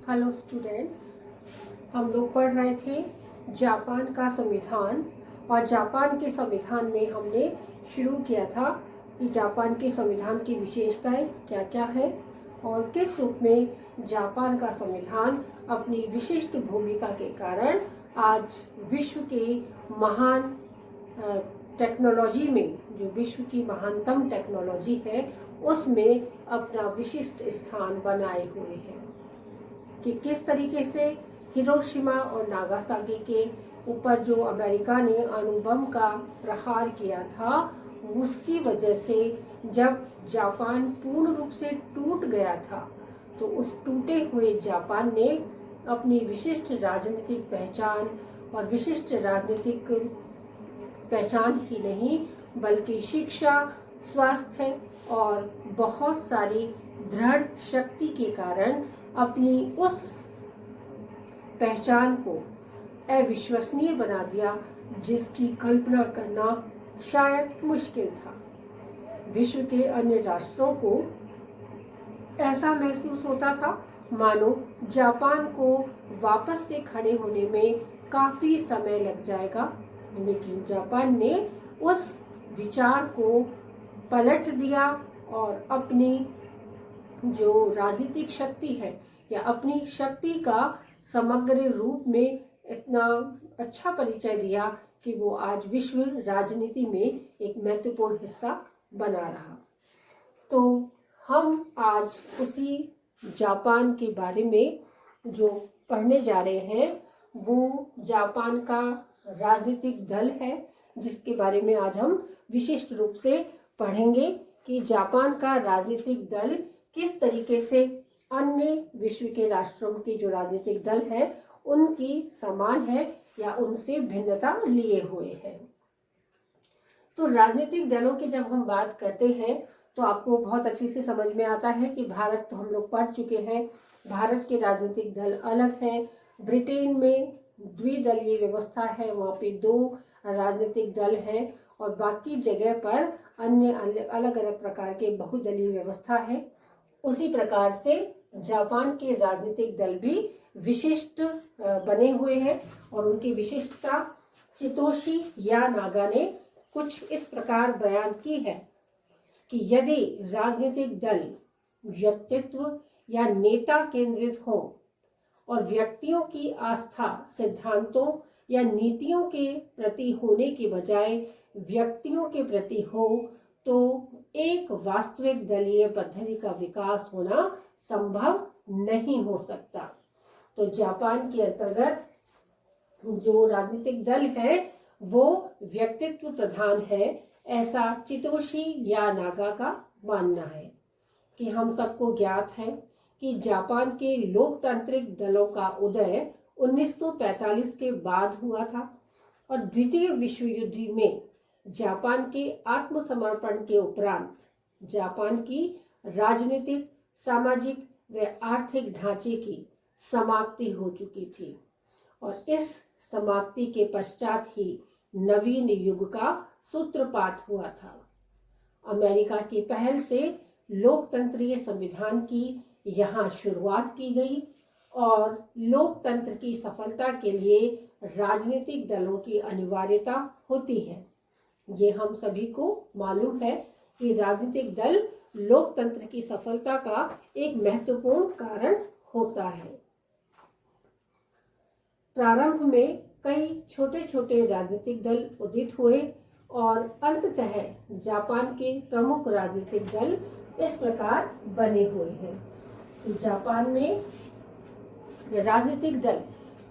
Hello students, हम लोग पढ़ रहे थे जापान का संविधान। और जापान के संविधान में हमने शुरू किया था कि जापान के संविधान की विशेषताएं क्या क्या है और किस रूप में जापान का संविधान अपनी विशिष्ट भूमिका के कारण आज विश्व के महान टेक्नोलॉजी में, जो विश्व की महानतम टेक्नोलॉजी है, उसमें अपना विशिष्ट स्थान बनाए हुए हैं। कि किस तरीके से हिरोशिमा और नागासाकी के ऊपर जो अमेरिका ने अणुबम का प्रहार किया था, उसकी वजह से जब जापान पूर्ण रूप से टूट गया था, तो उस टूटे हुए जापान ने अपनी विशिष्ट राजनीतिक पहचान और विशिष्ट राजनीतिक पहचान ही नहीं बल्कि शिक्षा, स्वास्थ्य और बहुत सारी दृढ़ शक्ति के कारण अपनी उस पहचान को अविश्वसनीय बना दिया, जिसकी कल्पना करना शायद मुश्किल था। विश्व के अन्य राष्ट्रों को ऐसा महसूस होता था मानो जापान को वापस से खड़े होने में काफी समय लग जाएगा, लेकिन जापान ने उस विचार को पलट दिया और अपनी जो राजनीतिक शक्ति है या अपनी शक्ति का समग्र रूप में इतना अच्छा परिचय दिया कि वो आज विश्व राजनीति में एक महत्वपूर्ण हिस्सा बना रहा। तो हम आज उसी जापान के बारे में जो पढ़ने जा रहे हैं, वो जापान का राजनीतिक दल है, जिसके बारे में आज हम विशिष्ट रूप से पढ़ेंगे कि जापान का राजनीतिक दल किस तरीके से अन्य विश्व के राष्ट्रों के जो राजनीतिक दल है उनकी समान है या उनसे भिन्नता लिए हुए है। तो राजनीतिक दलों की जब हम बात करते हैं तो आपको बहुत अच्छे से समझ में आता है कि भारत तो हम लोग पढ़ चुके हैं, भारत के राजनीतिक दल अलग हैं। ब्रिटेन में द्विदलीय व्यवस्था है, वहाँ पे 2 राजनीतिक दल हैं और बाकी जगह पर अन्य अलग अलग प्रकार के बहुदलीय व्यवस्था है। उसी प्रकार से जापान के राजनीतिक दल भी विशिष्ट बने हुए हैं और उनकी विशिष्टता चितोशी यानागा ने कुछ इस प्रकार बयान की है कि यदि राजनीतिक दल व्यक्तित्व या नेता केंद्रित हो और व्यक्तियों की आस्था सिद्धांतों या नीतियों के प्रति होने के बजाय व्यक्तियों के प्रति हो, तो एक वास्तविक दलीय पद्धति का विकास होना संभव नहीं हो सकता। तो जापान के अंतर्गत जो राजनीतिक दल है वो व्यक्तित्व प्रधान है, ऐसा चितोशी यानागा का मानना है। कि हम सबको ज्ञात है कि जापान के लोकतांत्रिक दलों का उदय 1945 के बाद हुआ था और द्वितीय विश्व युद्ध में जापान के आत्मसमर्पण के उपरांत जापान की राजनीतिक, सामाजिक व आर्थिक ढांचे की समाप्ति हो चुकी थी और इस समाप्ति के पश्चात ही नवीन युग का सूत्रपात हुआ था। अमेरिका की पहल से लोकतंत्रीय संविधान की यहाँ शुरुआत की गई और लोकतंत्र की सफलता के लिए राजनीतिक दलों की अनिवार्यता होती है। ये हम सभी को मालूम है कि राजनीतिक दल लोकतंत्र की सफलता का एक महत्वपूर्ण कारण होता है। प्रारंभ में कई छोटे छोटे राजनीतिक दल उदित हुए और अंततः जापान के प्रमुख राजनीतिक दल इस प्रकार बने हुए हैं। जापान में राजनीतिक दल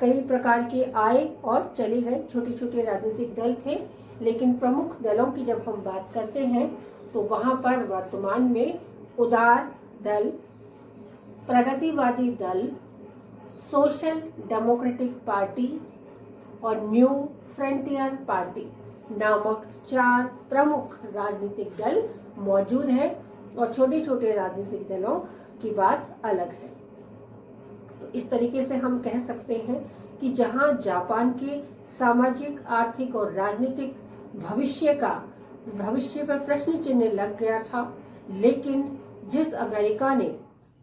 कई प्रकार के आए और चले गए, छोटे छोटे राजनीतिक दल थे, लेकिन प्रमुख दलों की जब हम बात करते हैं तो वहां पर वर्तमान में उदार दल, प्रगतिवादी दल, सोशल डेमोक्रेटिक पार्टी और न्यू फ्रंटियर पार्टी नामक 4 प्रमुख राजनीतिक दल मौजूद हैं और छोटे छोटे राजनीतिक दलों की बात अलग है। तो इस तरीके से हम कह सकते हैं कि जहां जापान के सामाजिक, आर्थिक और राजनीतिक भविष्य पर प्रश्न चिन्ह लग गया था, लेकिन जिस अमेरिका ने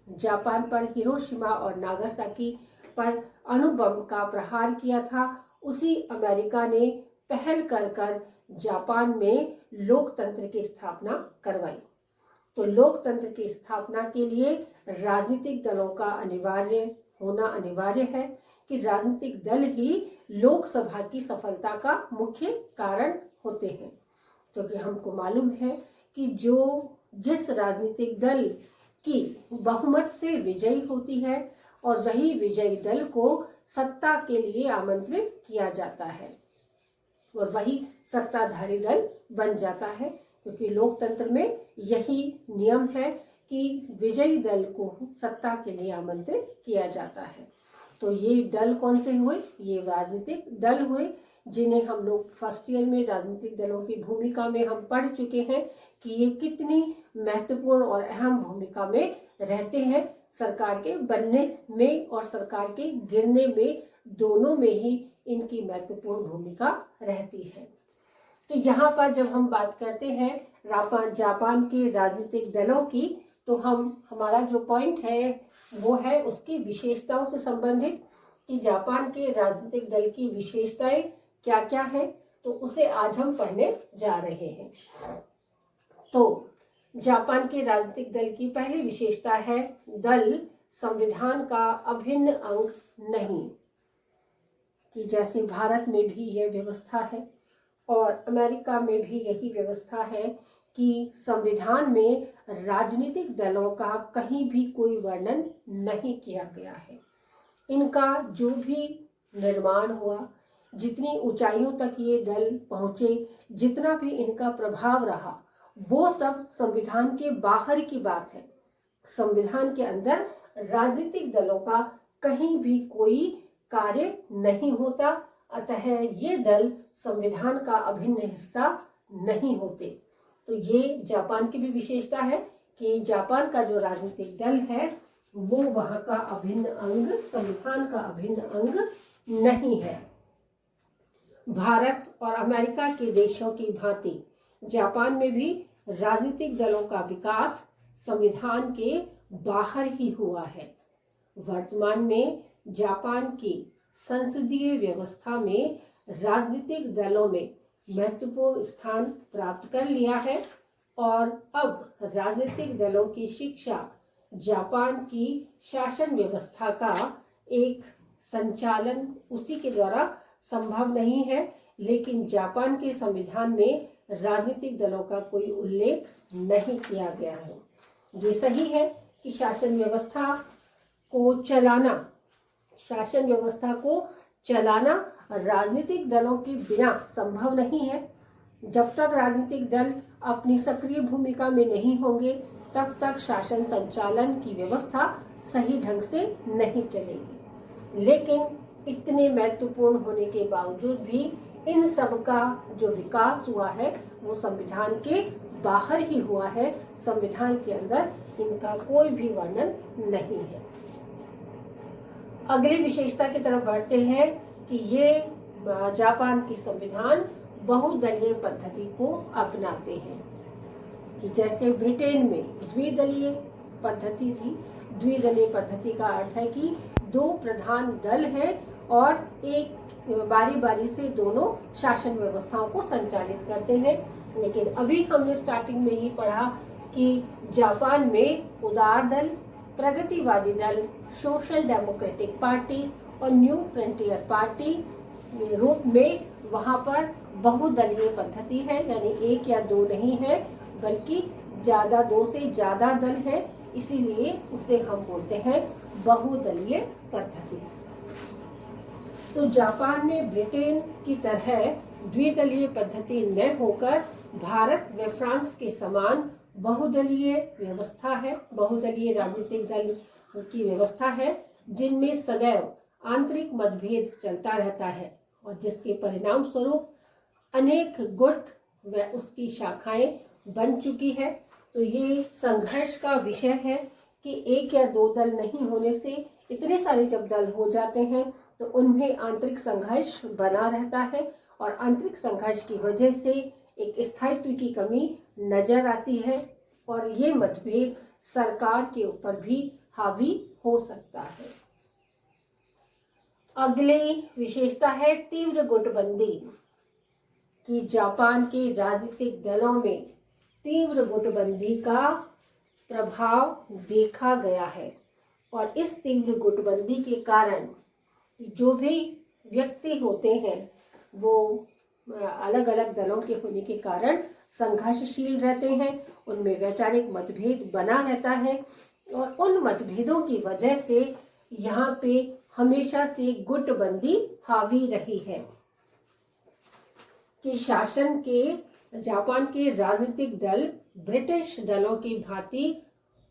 जापान पर हिरोशिमा और नागासाकी पर अणु बम का प्रहार किया था, उसी अमेरिका ने पहल कर जापान में लोकतंत्र की स्थापना करवाई। तो लोकतंत्र की स्थापना के लिए राजनीतिक दलों का होना अनिवार्य है कि राजनीतिक दल ही लोकसभा की सफलता का मुख्य कारण होते हैं, क्योंकि हमको मालूम है कि जिस राजनीतिक दल की बहुमत से विजयी होती है और वही विजयी दल को सत्ता के लिए आमंत्रित किया जाता है और वही सत्ताधारी दल बन जाता है, क्योंकि लोकतंत्र में यही नियम है कि विजयी दल को सत्ता के लिए आमंत्रित किया जाता है। तो ये दल कौन से हुए? ये राजनीतिक दल हुए, जिन्हें हम लोग फर्स्ट ईयर में राजनीतिक दलों की भूमिका में हम पढ़ चुके हैं कि ये कितनी महत्वपूर्ण और अहम भूमिका में रहते हैं सरकार के बनने में और सरकार के गिरने में, दोनों में ही इनकी महत्वपूर्ण भूमिका रहती है। तो यहाँ पर जब हम बात करते हैं जापान के राजनीतिक दलों की, तो हमारा जो पॉइंट है वो है उसकी विशेषताओं से संबंधित कि जापान के राजनीतिक दल की विशेषताएं क्या क्या है, तो उसे आज हम पढ़ने जा रहे हैं। तो जापान के राजनीतिक दल की पहली विशेषता है दल संविधान का अभिन्न अंग नहीं, कि जैसे भारत में भी यह व्यवस्था है और अमेरिका में भी यही व्यवस्था है कि संविधान में राजनीतिक दलों का कहीं भी कोई वर्णन नहीं किया गया है। इनका जो भी निर्माण हुआ, जितनी ऊंचाइयों तक ये दल पहुंचे, जितना भी इनका प्रभाव रहा, वो सब संविधान के बाहर की बात है। संविधान के अंदर राजनीतिक दलों का कहीं भी कोई कार्य नहीं होता, अतः ये दल संविधान का अभिन्न हिस्सा नहीं होते। तो ये जापान की भी विशेषता है कि जापान का जो राजनीतिक दल है वो वहां का अभिन्न अंग, संविधान का अभिन्न अंग नहीं है। भारत और अमेरिका के देशों की भांति जापान में भी राजनीतिक दलों का विकास संविधान के बाहर ही हुआ है। वर्तमान में जापान की संसदीय व्यवस्था में राजनीतिक दलों में महत्वपूर्ण स्थान प्राप्त कर लिया है और अब राजनीतिक दलों की शिक्षा जापान की शासन व्यवस्था का एक संचालन उसी के द्वारा संभव नहीं है, लेकिन जापान के संविधान में राजनीतिक दलों का कोई उल्लेख नहीं किया गया है। ये सही है कि शासन व्यवस्था को चलाना राजनीतिक दलों के बिना संभव नहीं है। जब तक राजनीतिक दल अपनी सक्रिय भूमिका में नहीं होंगे, तब तक शासन संचालन की व्यवस्था सही ढंग से नहीं चलेगी। लेकिन इतने महत्वपूर्ण होने के बावजूद भी इन सब का जो विकास हुआ है वो संविधान के बाहर ही हुआ है, संविधान के अंदर इनका कोई भी वर्णन नहीं है। अगली विशेषता की तरफ बढ़ते हैं कि ये जापान की संविधान बहुदलीय पद्धति को अपनाते हैं, कि जैसे ब्रिटेन में द्विदलीय पद्धति थी। द्विदलीय पद्धति का अर्थ है कि दो प्रधान दल हैं और एक बारी बारी से दोनों शासन व्यवस्थाओं को संचालित करते हैं। लेकिन अभी हमने स्टार्टिंग में ही पढ़ा कि जापान में उदार दल, प्रगतिवादी दल, सोशल डेमोक्रेटिक पार्टी और न्यू फ्रंटियर पार्टी रूप में वहां पर बहुदलीय पद्धति है, यानी एक या दो नहीं है बल्कि दो से ज्यादा दल है, इसीलिए उसे हम बोलते हैं बहुदलीय पद्धति। तो जापान में ब्रिटेन की तरह द्विदलीय पद्धति न होकर भारत व फ्रांस के समान बहुदलीय व्यवस्था है, बहुदलीय राजनीतिक दल की व्यवस्था है, जिनमें सदैव आंतरिक मतभेद चलता रहता है और जिसके परिणाम स्वरूप अनेक गुट व उसकी शाखाएं बन चुकी है। तो ये संघर्ष का विषय है कि एक या दो दल नहीं होने से इतने सारे जब दल हो जाते हैं तो उनमें आंतरिक संघर्ष बना रहता है और आंतरिक संघर्ष की वजह से एक स्थायित्व की कमी नजर आती है और ये मतभेद सरकार के ऊपर भी हावी हो सकता है। अगली विशेषता है तीव्र गुटबंदी, कि जापान के राजनीतिक दलों में तीव्र गुटबंदी का प्रभाव देखा गया है। और इस तीव्र गुटबंदी के कारण जो भी व्यक्ति होते हैं वो अलग अलग दलों के होने के कारण संघर्षशील रहते हैं, उनमें वैचारिक मतभेद बना रहता है और उन मतभेदों की वजह से यहाँ पे हमेशा से गुटबंदी हावी रही है। कि शासन के जापान के राजनीतिक दल ब्रिटिश दलों की भांति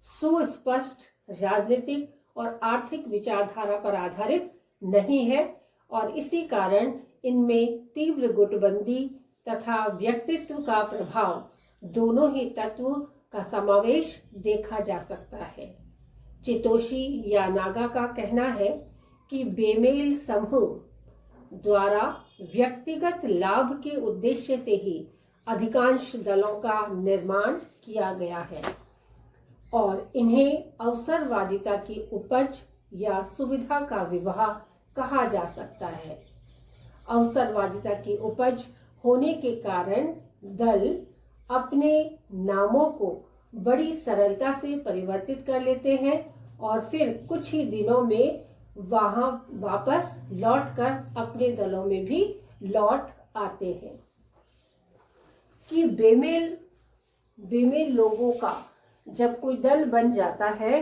सुस्पष्ट राजनीतिक और आर्थिक विचारधारा पर आधारित नहीं है और इसी कारण इनमें तीव्र गुटबंदी तथा व्यक्तित्व का प्रभाव दोनों ही तत्व का समावेश देखा जा सकता है। चितोशी यानागा का कहना है कि बेमेल समूह द्वारा व्यक्तिगत लाभ के उद्देश्य से ही अधिकांश दलों का निर्माण किया गया है और इन्हें अवसरवादिता की उपज या सुविधा का विवाह कहा जा सकता है। अवसरवादिता की उपज होने के कारण दल अपने नामों को बड़ी सरलता से परिवर्तित कर लेते हैं और फिर कुछ ही दिनों में वहां वापस लौटकर अपने दलों में भी लौट आते हैं। कि बेमेल लोगों का जब कोई दल बन जाता है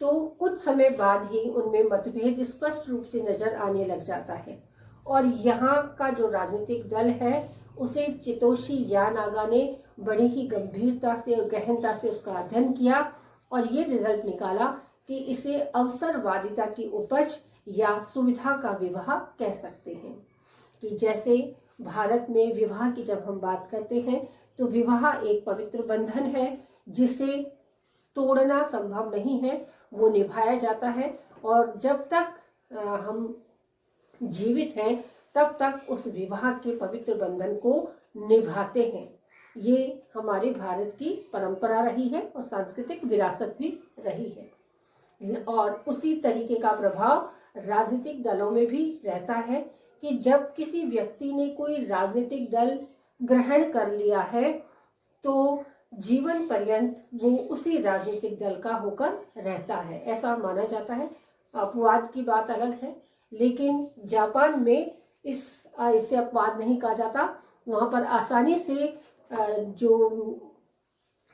तो कुछ समय बाद ही उनमें मतभेद स्पष्ट रूप से नजर आने लग जाता है और यहाँ का जो राजनीतिक दल है उसे चितोशी यानागा ने बड़ी ही गंभीरता से और गहनता से उसका अध्ययन किया और ये रिजल्ट निकाला कि इसे अवसरवादिता की उपज या सुविधा का विवाह कह सकते हैं। कि जैसे भारत में विवाह की जब हम बात करते हैं तो विवाह एक पवित्र बंधन है जिसे तोड़ना संभव नहीं है, वो निभाया जाता है और जब तक हम जीवित हैं तब तक उस विवाह के पवित्र बंधन को निभाते हैं। ये हमारे भारत की परंपरा रही है और सांस्कृतिक विरासत भी रही है और उसी तरीके का प्रभाव राजनीतिक दलों में भी रहता है कि जब किसी व्यक्ति ने कोई राजनीतिक दल ग्रहण कर लिया है तो जीवन पर्यंत वो उसी राजनीतिक दल का होकर रहता है, ऐसा माना जाता है। अपवाद की बात अलग है, लेकिन जापान में इसे अपवाद नहीं कहा जाता। वहाँ पर आसानी से जो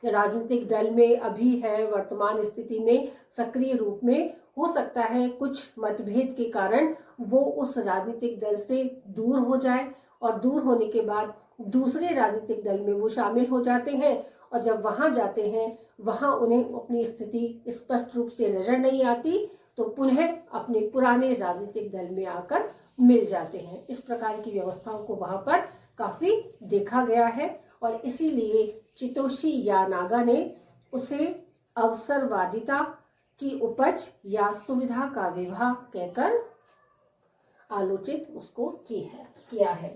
राजनीतिक दल में अभी है वर्तमान स्थिति में सक्रिय रूप में, हो सकता है कुछ मतभेद के कारण वो उस राजनीतिक दल से दूर हो जाए और दूर होने के बाद दूसरे राजनीतिक दल में वो शामिल हो जाते हैं और जब वहां जाते हैं वहां उन्हें अपनी स्थिति स्पष्ट रूप से नजर नहीं आती तो पुनः अपने पुराने राजनीतिक दल में आकर मिल जाते हैं। इस प्रकार की व्यवस्थाओं को वहां पर काफी देखा गया है और इसीलिए चितोशी यानागा ने उसे अवसरवादिता की उपज या सुविधा का विवाह कहकर आलोचित उसको किया है।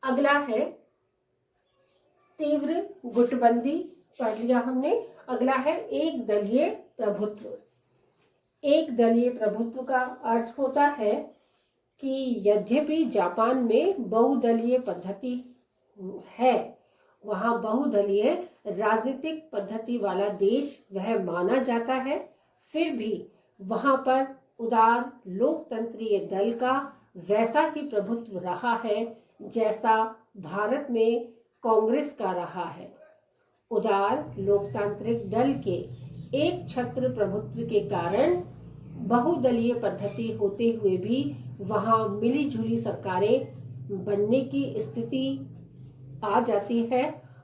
अगला है तीव्र गुटबंदी, पढ़ लिया हमने। अगला है एक दलीय प्रभुत्व। एक दलीय प्रभुत्व का अर्थ होता है कि यद्यपि जापान में बहुदलीय पद्धति है, वहां बहुदलीय राजनीतिक पद्धति वाला देश वह माना जाता है, फिर भी वहां पर उदार लोकतंत्रीय दल का वैसा ही प्रभुत्व रहा है जैसा भारत में कांग्रेस का रहा है। उदार लोकतांत्रिक दल के एक छत्र प्रभुत्व के कारण बहुदलीय पद्धति होते हुए भी वहां मिलीजुली सरकारें बनने की स्थिति आ जाती है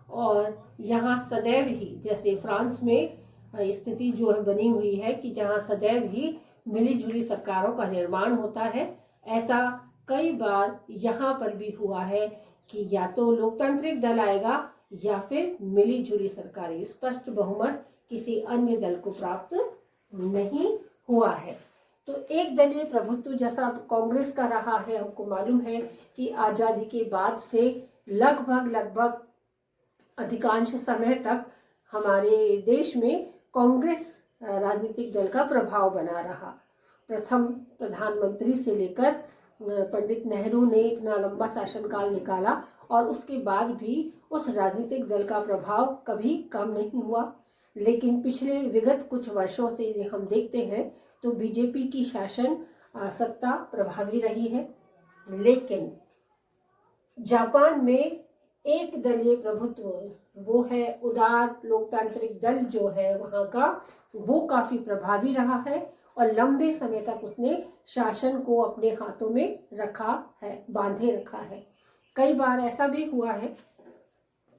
और यहाँ सदैव ही, जैसे फ्रांस में स्थिति जो है बनी हुई है कि जहाँ सदैव ही मिलीजुली सरकारों का निर्माण होता है, ऐसा कई बार यहाँ पर भी हुआ है कि या तो लोकतांत्रिक दल आएगा या फिर मिलीजुली सरकारें। स्पष्ट बहुमत किसी अन्य दल को प्राप्त नहीं हुआ है। तो एक दलीय प्रभुत्व जैसा कांग्रेस का रहा है, हमको मालूम है कि आजादी के बाद से लगभग अधिकांश समय तक हमारे देश में कांग्रेस राजनीतिक दल का प्रभाव बना रहा। प्रथम प्रधानमंत्री से लेकर पंडित नेहरू ने इतना लंबा शासनकाल निकाला और उसके बाद भी उस राजनीतिक दल का प्रभाव कभी कम नहीं हुआ। लेकिन पिछले विगत कुछ वर्षों से यदि हम देखते हैं तो बीजेपी की शासन सत्ता प्रभावी रही है। लेकिन जापान में एक दलीय प्रभुत्व, वो है उदार लोकतांत्रिक दल जो है वहाँ का, वो काफी प्रभावी रहा है और लंबे समय तक उसने शासन को अपने हाथों में रखा है, बांधे रखा है। कई बार ऐसा भी हुआ है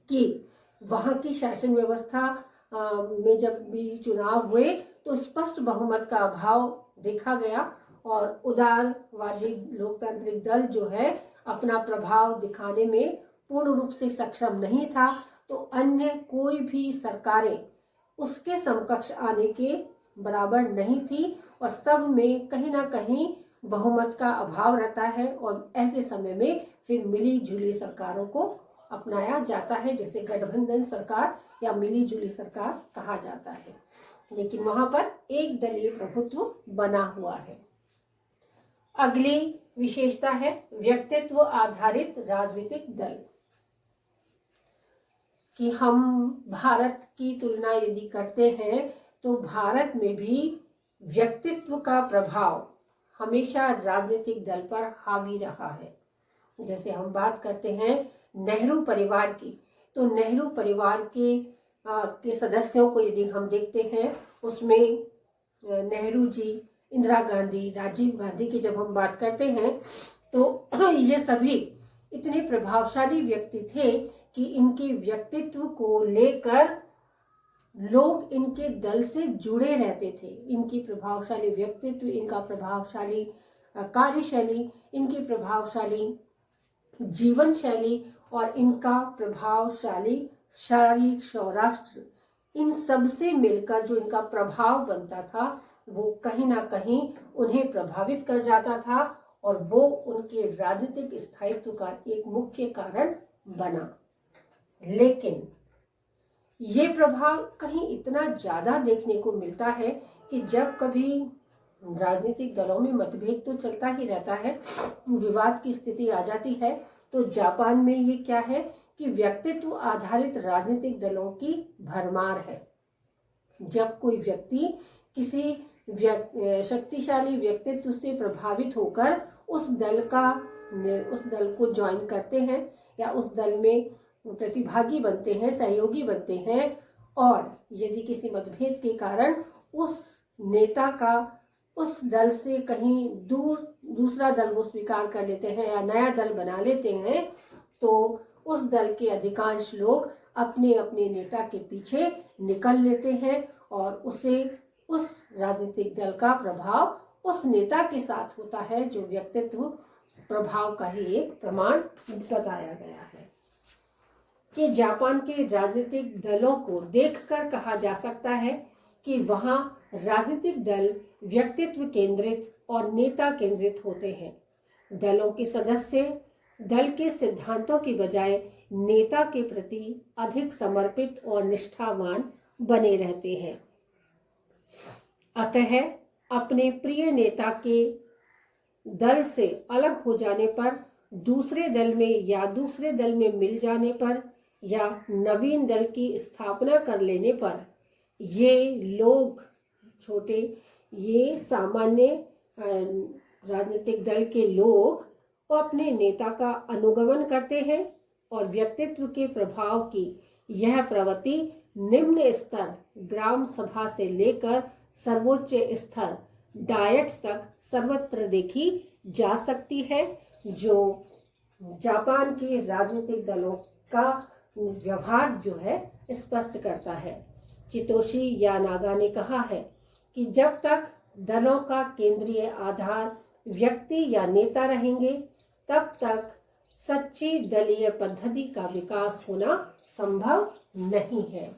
कि वहाँ की शासन व्यवस्था में जब भी चुनाव हुए तो स्पष्ट बहुमत का अभाव देखा गया और उदारवादी लोकतांत्रिक दल जो है अपना प्रभाव दिखाने में पूर्ण रूप से सक्षम नहीं था, तो अन्य कोई भी सरकारें उसके समकक्ष आने के बराबर नहीं थी और सब में कहीं ना कहीं बहुमत का अभाव रहता है और ऐसे समय में फिर मिली जुली सरकारों को अपनाया जाता है, जिसे गठबंधन सरकार या मिली जुली सरकार कहा जाता है। लेकिन वहां पर एक दलीय प्रभुत्व बना हुआ है। अगली विशेषता है व्यक्तित्व आधारित राजनीतिक दल। कि हम भारत की तुलना यदि करते हैं तो भारत में भी व्यक्तित्व का प्रभाव हमेशा राजनीतिक दल पर हावी रहा है। जैसे हम बात करते हैं नेहरू परिवार की, तो नेहरू परिवार के सदस्यों को यदि हम देखते हैं उसमें नेहरू जी, इंदिरा गांधी, राजीव गांधी की जब हम बात करते हैं तो ये सभी इतने प्रभावशाली व्यक्ति थे कि इनके व्यक्तित्व को लेकर लोग इनके दल से जुड़े रहते थे। इनकी प्रभावशाली व्यक्तित्व, इनका प्रभावशाली कार्यशैली, इनकी प्रभावशाली जीवन शैली और इनका प्रभावशाली शारीरिक सौराष्ट्र, इन सब से मिलकर जो इनका प्रभाव बनता था वो कहीं ना कहीं उन्हें प्रभावित कर जाता था और वो उनके राजनीतिक स्थायित्व का एक मुख्य कारण बना। लेकिन ये प्रभाव कहीं इतना ज्यादा देखने को मिलता है कि जब कभी राजनीतिक दलों में मतभेद तो चलता ही रहता है, विवाद की स्थिति आ जाती है, तो जापान में ये क्या है कि व्यक्तित्व आधारित राजनीतिक दलों की भरमार है। जब कोई व्यक्ति किसी शक्तिशाली व्यक्तित्व से प्रभावित होकर उस दल को ज्वाइन करते हैं या उस दल में प्रतिभागी बनते हैं, सहयोगी बनते हैं, और यदि किसी मतभेद के कारण उस नेता का उस दल से कहीं दूसरा दल वो स्वीकार कर लेते हैं या नया दल बना लेते हैं, तो उस दल के अधिकांश लोग अपने अपने नेता के पीछे निकल लेते हैं और उस राजनीतिक दल का प्रभाव उस नेता के साथ होता है, जो व्यक्तित्व प्रभाव का ही एक प्रमाण बताया गया है। कि जापान के राजनीतिक दलों को देखकर कहा जा सकता है कि वहाँ राजनीतिक दल व्यक्तित्व केंद्रित और नेता केंद्रित होते हैं। दलों के सदस्य दल के सिद्धांतों की बजाय नेता के प्रति अधिक समर्पित और निष्ठावान बने रहते हैं। अतः अपने प्रिय नेता के दल से अलग हो जाने पर, दूसरे दल में या दूसरे दल में मिल जाने पर या नवीन दल की स्थापना कर लेने पर ये लोग ये सामान्य राजनीतिक दल के लोग अपने नेता का अनुगमन करते हैं और व्यक्तित्व के प्रभाव की यह प्रवृत्ति निम्न स्तर ग्राम सभा से लेकर सर्वोच्च स्तर डायट तक सर्वत्र देखी जा सकती है, जो जापान के राजनीतिक दलों का व्यवहार जो है स्पष्ट करता है। चितोशी यानागा ने कहा है कि जब तक दलों का केंद्रीय आधार व्यक्ति या नेता रहेंगे तब तक सच्ची दलीय पद्धति का विकास होना संभव नहीं है।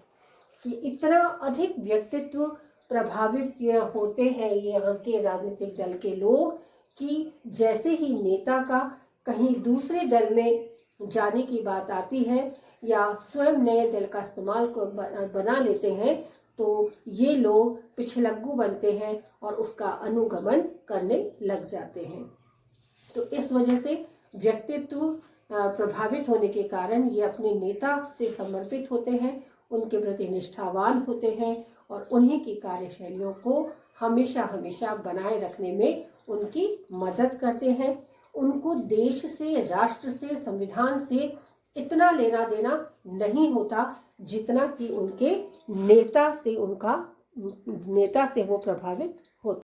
कि इतना अधिक व्यक्तित्व प्रभावित होते हैं यहाँ के राजनीतिक दल के लोग कि जैसे ही नेता का कहीं दूसरे दल में जाने की बात आती है या स्वयं नए दल का इस्तेमाल को बना लेते हैं, तो ये लोग पिछलग्गू बनते हैं और उसका अनुगमन करने लग जाते हैं। तो इस वजह से व्यक्तित्व प्रभावित होने के कारण ये अपने नेता से समर्पित होते हैं, उनके प्रति निष्ठावान होते हैं और उन्हीं की कार्यशैलियों को हमेशा हमेशा बनाए रखने में उनकी मदद करते हैं। उनको देश से, राष्ट्र से, संविधान से इतना लेना देना नहीं होता जितना कि उनके नेता से वो प्रभावित होते।